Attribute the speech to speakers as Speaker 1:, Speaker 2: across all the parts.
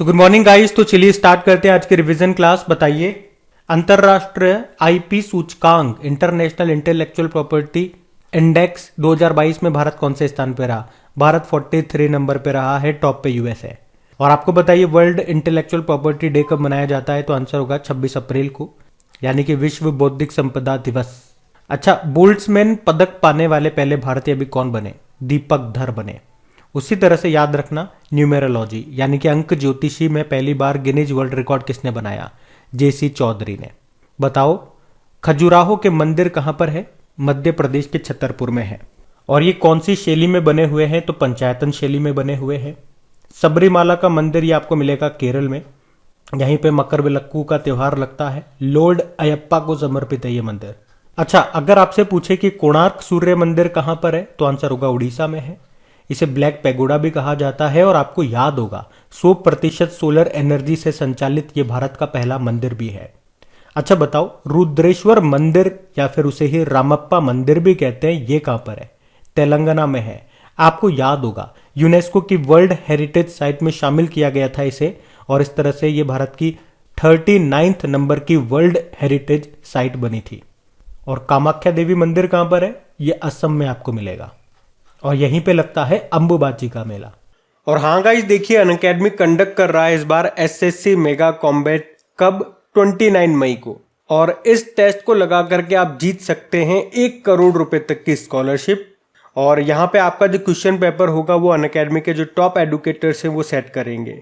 Speaker 1: So good morning guys. तो चलिए start करते हैं आज की रिवीजन क्लास। बताइए, अंतरराष्ट्रीय आईपी सूचकांक इंटरनेशनल इंटेलेक्चुअल प्रॉपर्टी इंडेक्स 2022 में भारत कौन से स्थान पे रहा? भारत 43 नंबर पे रहा है, टॉप पे यूएस है। और आपको बताइए वर्ल्ड इंटेलेक्चुअल प्रॉपर्टी डे कब मनाया जाता है? तो आंसर होगा 26 अप्रैल को, यानी कि विश्व बौद्धिक संपदा दिवस। अच्छा, बोल्ट्जमैन पदक पाने वाले पहले भारतीय अभी कौन बने? दीपक धर बने। उसी तरह से याद रखना, न्यूमेरोलॉजी यानी कि अंक ज्योतिषी में पहली बार गिनीज वर्ल्ड रिकॉर्ड किसने बनाया? जेसी चौधरी ने। बताओ, खजुराहो के मंदिर कहां पर है? मध्य प्रदेश के छतरपुर में है। और ये कौन सी शैली में बने हुए हैं? तो पंचायतन शैली में बने हुए हैं। सबरीमाला का मंदिर ये आपको मिलेगा केरल में, यहीं पे मकरविलक्कू का त्योहार लगता है। लॉर्ड अयप्पा को समर्पित है ये मंदिर। अच्छा, अगर आपसे पूछे कि कोणार्क सूर्य मंदिर कहां पर है? तो आंसर होगा उड़ीसा में है। इसे ब्लैक पैगोडा भी कहा जाता है। और आपको याद होगा 100% सोलर एनर्जी से संचालित ये भारत का पहला मंदिर भी है। अच्छा बताओ, रुद्रेश्वर मंदिर या फिर उसे ही रामप्पा मंदिर भी कहते हैं, ये कहां पर है? तेलंगाना में है। आपको याद होगा यूनेस्को की वर्ल्ड हेरिटेज साइट में शामिल किया गया था इसे, और इस तरह से ये भारत की 39 नंबर की वर्ल्ड हेरिटेज साइट बनी थी। और कामाख्या देवी मंदिर कहां पर है? ये असम में आपको मिलेगा, और यहीं पे लगता है अंबुबाची का मेला। और हाँ गाइस, देखिए अनअकैडमी कंडक्ट कर रहा है इस बार एसएससी मेगा कॉम्बैट। कब? 29 मई को। और इस टेस्ट को लगा करके आप जीत सकते हैं 1 करोड़ रुपए तक की स्कॉलरशिप। और यहाँ पे आपका जो क्वेश्चन पेपर होगा वो अनअकैडमी के जो टॉप एडुकेटर्स हैं वो सेट करेंगे।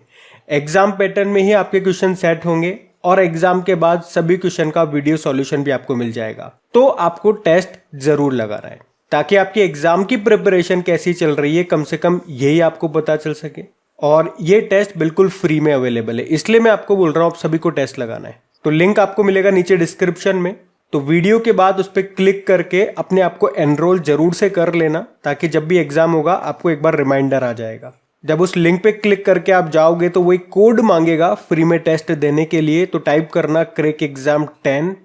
Speaker 1: एग्जाम पैटर्न में ही आपके क्वेश्चन सेट होंगे, और एग्जाम के बाद सभी क्वेश्चन का वीडियो सॉल्यूशन भी आपको मिल जाएगा। तो आपको टेस्ट जरूर लगाना है, ताकि आपकी एग्जाम की प्रिपरेशन कैसी चल रही है कम से कम यही आपको पता चल सके। और ये टेस्ट बिल्कुल फ्री में अवेलेबल है, इसलिए मैं आपको बोल रहा हूं आप सभी को टेस्ट लगाना है। तो लिंक आपको मिलेगा नीचे डिस्क्रिप्शन में। तो वीडियो के बाद उस पर क्लिक करके अपने आप को एनरोल जरूर से कर लेना, ताकि जब भी एग्जाम होगा आपको एक बार रिमाइंडर आ जाएगा। जब उस लिंक पे क्लिक करके आप जाओगे तो वो एक कोड मांगेगा फ्री में टेस्ट देने के लिए। तो टाइप करना क्रैक एग्जाम 10।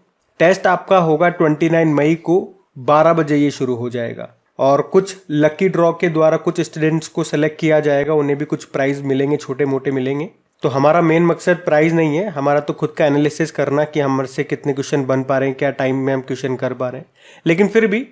Speaker 1: टेस्ट आपका होगा 29 मई को 12 बजे ये शुरू हो जाएगा। और कुछ लकी ड्रॉ के द्वारा कुछ स्टूडेंट्स को सेलेक्ट किया जाएगा, उन्हें भी कुछ प्राइज मिलेंगे, छोटे मोटे मिलेंगे। तो हमारा मेन मकसद प्राइज नहीं है, हमारा तो खुद का एनालिसिस करना कि हमसे कितने क्वेश्चन बन पा रहे हैं, क्या टाइम में हम क्वेश्चन कर पा रहे हैं। लेकिन फिर भी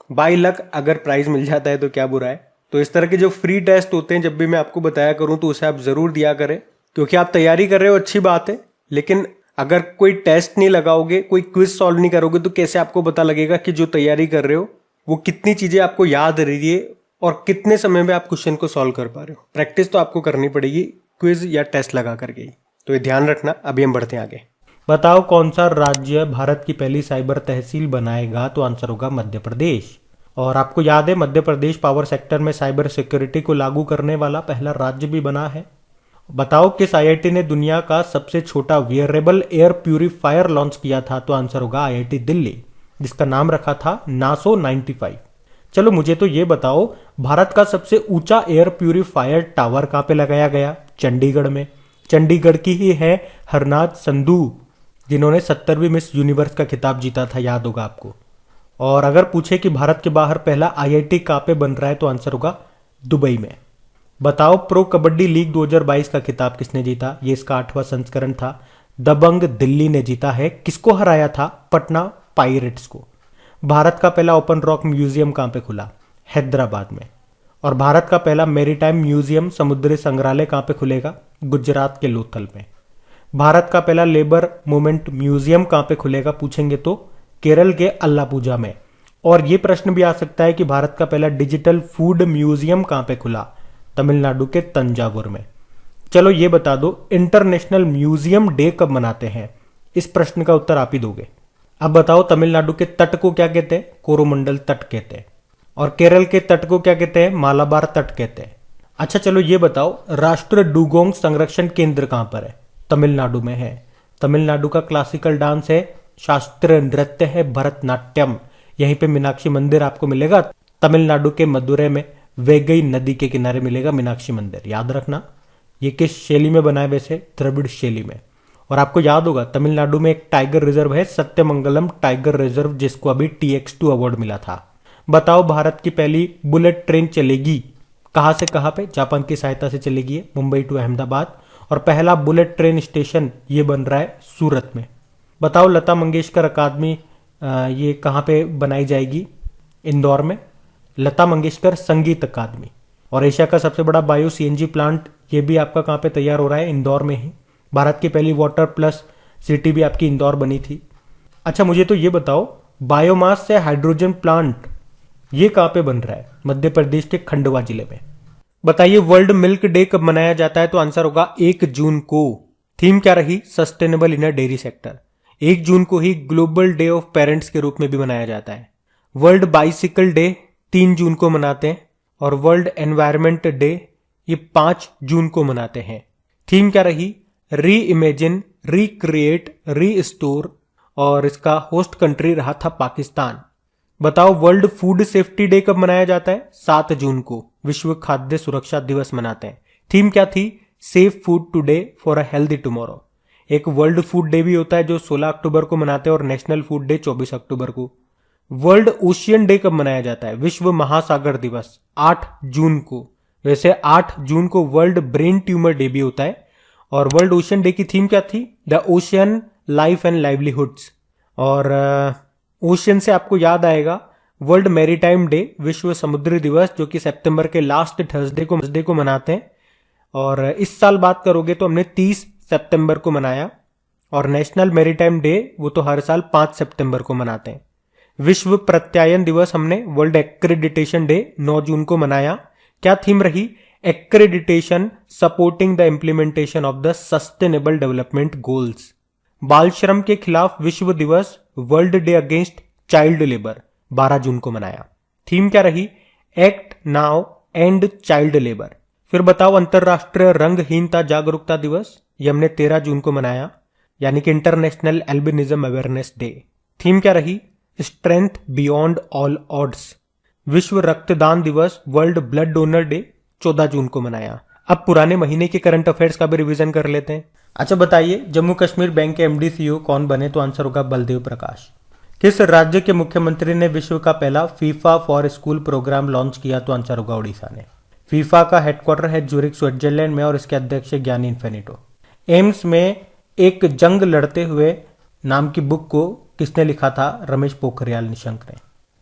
Speaker 1: बाय लक अगर प्राइज मिल जाता है तो क्या बुरा है। तो इस तरह के जो फ्री टेस्ट होते हैं जब भी मैं आपको बताया करूं तो उसे आप जरूर दिया करें, क्योंकि आप तैयारी कर रहे हो, अच्छी बात है। लेकिन अगर कोई टेस्ट नहीं लगाओगे, कोई क्विज सॉल्व नहीं करोगे, तो कैसे आपको पता लगेगा कि जो तैयारी कर रहे हो वो कितनी चीजें आपको याद रही है और कितने समय में आप क्वेश्चन को सॉल्व कर पा रहे हो। प्रैक्टिस तो आपको करनी पड़ेगी क्विज या टेस्ट लगा करके ही। तो ये ध्यान रखना। अभी हम बढ़ते हैं आगे। बताओ, कौन सा राज्य भारत की पहली साइबर तहसील बनाएगा? तो आंसर होगा मध्य प्रदेश। और आपको याद है मध्य प्रदेश पावर सेक्टर में साइबर सिक्योरिटी को लागू करने वाला पहला राज्य भी बना है। बताओ, किस आईआईटी ने दुनिया का सबसे छोटा वियरेबल एयर प्यूरिफायर लॉन्च किया था? तो आंसर होगा आईआईटी दिल्ली, जिसका नाम रखा था नासो 95। चलो मुझे तो ये बताओ, भारत का सबसे ऊंचा एयर प्यूरिफायर टावर कहां पे लगाया गया? चंडीगढ़ में। चंडीगढ़ की ही है हरनाथ संधू, जिन्होंने 70वीं मिस यूनिवर्स का खिताब जीता था, याद होगा आपको। और अगर पूछे कि भारत के बाहर पहला आईआईटी कहां पे बन रहा है? तो आंसर होगा दुबई में। बताओ, प्रो कबड्डी लीग 2022 का खिताब किसने जीता? ये इसका 8वां संस्करण था। दबंग दिल्ली ने जीता है। किसको हराया था? पटना पायरेट्स को। भारत का पहला ओपन रॉक म्यूजियम कहां पे खुला? हैदराबाद में। और भारत का पहला मेरीटाइम म्यूजियम समुद्री संग्रहालय कहां पे खुलेगा? गुजरात के लोथल में। भारत का पहला लेबर मूवमेंट म्यूजियम कहां पे खुलेगा पूछेंगे तो केरल के अल्लापूजा में। और यह प्रश्न भी आ सकता है कि भारत का पहला डिजिटल फूड म्यूजियम कहां पे खुला? तमिलनाडु के तंजावुर में। चलो ये बता दो, इंटरनेशनल म्यूजियम डे कब मनाते हैं? इस प्रश्न का उत्तर आप ही दोगे। अब बताओ, तमिलनाडु के तट को क्या कहते हैं? कोरोमंडल तट कहते हैं। और केरल के तट को क्या कहते हैं? मालाबार तट कहते हैं। अच्छा चलो ये बताओ, राष्ट्रीय डुगोंग संरक्षण केंद्र कहां पर है? तमिलनाडु में है। तमिलनाडु का क्लासिकल डांस है, शास्त्रीय नृत्य है भरतनाट्यम। यहीं पे मीनाक्षी मंदिर आपको मिलेगा। तमिलनाडु के मदुरै में वेगई नदी के किनारे मिलेगा मीनाक्षी मंदिर, याद रखना। ये किस शैली में बना है? वैसे द्रविड़ शैली में। और आपको याद होगा तमिलनाडु में एक टाइगर रिजर्व है, सत्यमंगलम टाइगर रिजर्व, जिसको अभी TX2 अवार्ड मिला था। बताओ, भारत की पहली बुलेट ट्रेन चलेगी कहां से कहां पे? जापान की सहायता से चलेगी, मुंबई टू अहमदाबाद। और पहला बुलेट ट्रेन स्टेशन ये बन रहा है सूरत में। बताओ लता मंगेशकर अकादमी ये कहाँ पे बनाई जाएगी? इंदौर में, लता मंगेशकर संगीत अकादमी। और एशिया का सबसे बड़ा बायो सीएनजी प्लांट ये भी आपका कहाँ पे तैयार हो रहा है? इंदौर में ही। भारत की पहली वाटर प्लस सिटी भी आपकी इंदौर बनी थी। अच्छा मुझे तो ये बताओ, बायोमास से हाइड्रोजन प्लांट ये कहाँ पे बन रहा है? मध्य प्रदेश के खंडवा जिले में। बताइए वर्ल्ड मिल्क डे कब मनाया जाता है? तो आंसर होगा 1 जून को। थीम क्या रही? Sustainable in a dairy sector. 1 जून को ही ग्लोबल डे ऑफ पेरेंट्स के रूप में भी मनाया जाता है। वर्ल्ड बाइसिकल डे 3 जून को मनाते हैं और वर्ल्ड एनवायरमेंट डे ये 5 जून को मनाते हैं। थीम क्या रही? री इमेजिन, रिक्रिएट, रीस्टोर और इसका होस्ट कंट्री रहा था पाकिस्तान। बताओ वर्ल्ड फूड सेफ्टी डे कब मनाया जाता है? 7 जून को विश्व खाद्य सुरक्षा दिवस मनाते हैं। थीम क्या थी? Safe food today for a healthy tomorrow. एक वर्ल्ड फूड डे भी होता है जो 16 अक्टूबर को मनाते हैं और नेशनल फूड डे 24 अक्टूबर को। वर्ल्ड ओशियन डे कब मनाया जाता है? विश्व महासागर दिवस 8 जून को। वैसे 8 जून को वर्ल्ड ब्रेन ट्यूमर डे भी होता है। और वर्ल्ड ओशियन डे की थीम क्या थी? The ocean life and livelihoods. और ओशियन से आपको याद आएगा वर्ल्ड मैरीटाइम डे, विश्व समुद्री दिवस, जो कि सितंबर के लास्ट थर्सडे को मनाते हैं। और इस साल बात करोगे तो हमने 30 सितंबर को मनाया। और नेशनल मैरीटाइम डे वो तो हर साल 5 सितंबर को मनाते हैं। विश्व प्रत्यायन दिवस हमने वर्ल्ड एक्रेडिटेशन डे 9 जून को मनाया। क्या थीम रही? Accreditation supporting the implementation of the sustainable development goals. बाल श्रम के खिलाफ विश्व दिवस, world day against child labour 12 जून को मनाया। थीम क्या रही? Act now and child labour. फिर बताओ अंतरराष्ट्रीय रंगहीनता जागरूकता दिवस, ये हमने 13 जून को मनाया, यानी कि international albinism awareness day. Theme क्या रही? Strength beyond all odds. विश्व रक्तदान दिवस, वर्ल्ड ब्लड डोनर डे 14 जून को मनाया। अब पुराने महीने के करंट अफेयर्स का भी रिवीजन कर लेते हैं। अच्छा बताइए जम्मू कश्मीर बैंक के एमडी सीईओ कौन बने? तो आंसर होगा बलदेव प्रकाश। किस राज्य के मुख्यमंत्री ने विश्व का पहला FIFA for school program launch किया? तो आंसर होगा उड़ीसा ने। फीफा का हेडक्वार्टर है ज्यूरिख स्विट्जरलैंड में और इसके अध्यक्ष ज्ञानी इन्फेनिटो। एम्स में एक जंग लड़ते हुए नाम की बुक को किसने लिखा था? रमेश पोखरियाल निशंक ने।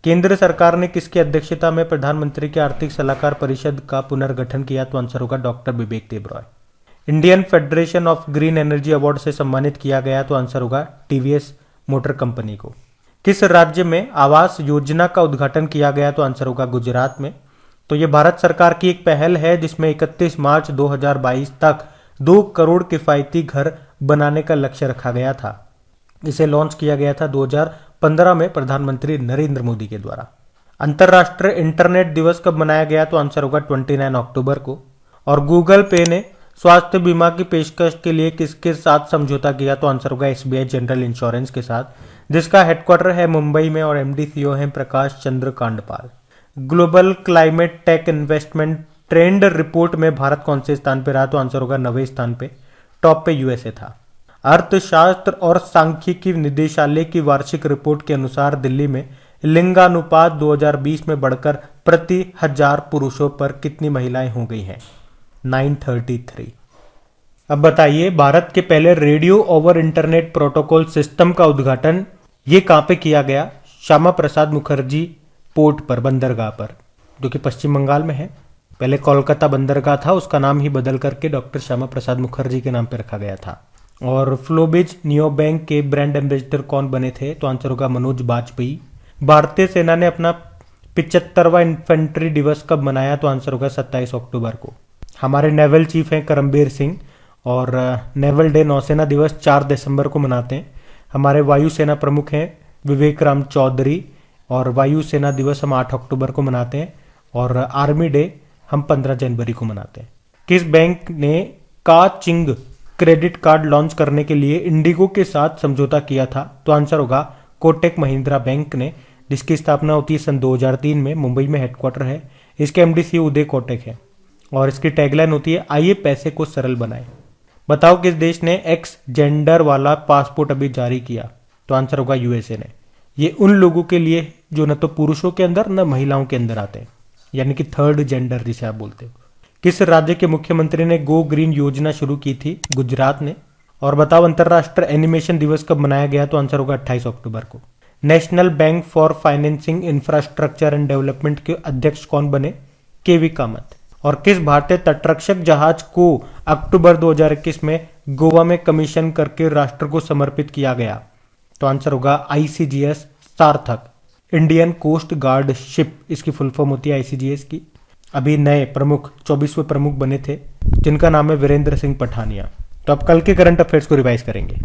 Speaker 1: केंद्र सरकार ने किसकी अध्यक्षता में प्रधानमंत्री की आर्थिक सलाहकार परिषद का पुनर्गठन किया? तो आंसर होगा doctor Vivek Debroy. Indian federation of green energy award से सम्मानित किया गया? तो आंसर होगा टीवीएस मोटर कंपनी को। किस राज्य में आवास योजना का उद्घाटन किया गया? तो आंसर होगा गुजरात में। तो ये भारत सरकार की एक पहल है जिसमें 31 मार्च 2022 तक 2 करोड़ किफायती घर बनाने का लक्ष्य रखा गया था। इसे लॉन्च किया गया था 2015 में प्रधानमंत्री नरेंद्र मोदी के द्वारा। अंतर्राष्ट्रीय इंटरनेट दिवस कब मनाया गया? तो आंसर होगा 29 अक्टूबर को। और गूगल पे ने स्वास्थ्य बीमा की पेशकश के लिए किसके साथ समझौता किया? तो आंसर होगा एसबीआई जनरल इंश्योरेंस के साथ, जिसका हेडक्वार्टर है मुंबई में और एमडी सीईओ हैं Prakash Chandra Kandpal. Global climate tech investment trend report में भारत कौन से स्थान पे रहा? तो आंसर होगा 9वें स्थान पे। टॉप पे यूएसए था। अर्थशास्त्र और सांख्यिकी निदेशालय की वार्षिक रिपोर्ट के अनुसार दिल्ली में लिंगानुपात 2020 में बढ़कर प्रति 1000 पुरुषों पर कितनी महिलाएं हो गई हैं? 933। अब बताइए भारत के पहले radio over internet protocol system का उद्घाटन ये कहां पे किया गया? श्यामा प्रसाद मुखर्जी पोर्ट पर, बंदरगाह पर, जो कि पश्चिम बंगाल में है। पहले कोलकाता बंदरगाह था, उसका नाम ही बदल करके डॉक्टर श्यामा प्रसाद मुखर्जी के नाम पर रखा गया था। और फ्लोबिज नियो बैंक के ब्रांड एम्बेसडर कौन बने थे? तो आंसर होगा मनोज बाजपेयी। भारतीय सेना ने अपना 75वां इन्फेंट्री दिवस कब मनाया? तो आंसर होगा 27 अक्टूबर को। हमारे नेवल चीफ हैं करमबीर सिंह और नेवल डे नौसेना दिवस 4 दिसंबर को मनाते हैं। हमारे वायुसेना प्रमुख हैं विवेक राम चौधरी और वायुसेना दिवस हम 8 अक्टूबर को मनाते हैं और आर्मी डे हम 15 जनवरी को मनाते हैं। किस बैंक ने काचिंग क्रेडिट कार्ड लॉन्च करने के लिए इंडिगो के साथ समझौता किया था? तो आंसर होगा कोटक महिंद्रा बैंक ने, जिसकी स्थापना होती है सन 2003 में, मुंबई में हेडक्वार्टर है। इसके एमडी सीईओ उदय कोटक है और इसकी टैगलाइन होती है आइए पैसे को सरल बनाएं। बताओ किस देश ने एक्स जेंडर वाला पासपोर्ट अभी जारी किया? तो आंसर होगा यूएसए ने। ये उन लोगों के लिए जो न तो पुरुषों के अंदर न महिलाओं के अंदर आते हैं, यानी कि थर्ड जेंडर जिसे आप बोलते हो। किस राज्य के मुख्यमंत्री ने गो ग्रीन योजना शुरू की थी? गुजरात ने। और बताओ अंतर्राष्ट्रीय एनिमेशन दिवस कब मनाया गया? तो आंसर होगा 28 अक्टूबर को। National bank for financing infrastructure and development के अध्यक्ष कौन बने? केवी कामत। और किस भारतीय तटरक्षक जहाज को अक्टूबर 2021 में गोवा में कमीशन करके राष्ट्र को समर्पित किया गया? तो आंसर होगा आईसीजीएस सार्थक, इंडियन कोस्ट गार्ड शिप, इसकी फुल फॉर्म होती है आईसीजीएस की। अभी नए प्रमुख 24वें प्रमुख बने थे जिनका नाम है वीरेंद्र सिंह पठानिया। तो अब कल के करंट अफेयर्स को रिवाइज करेंगे।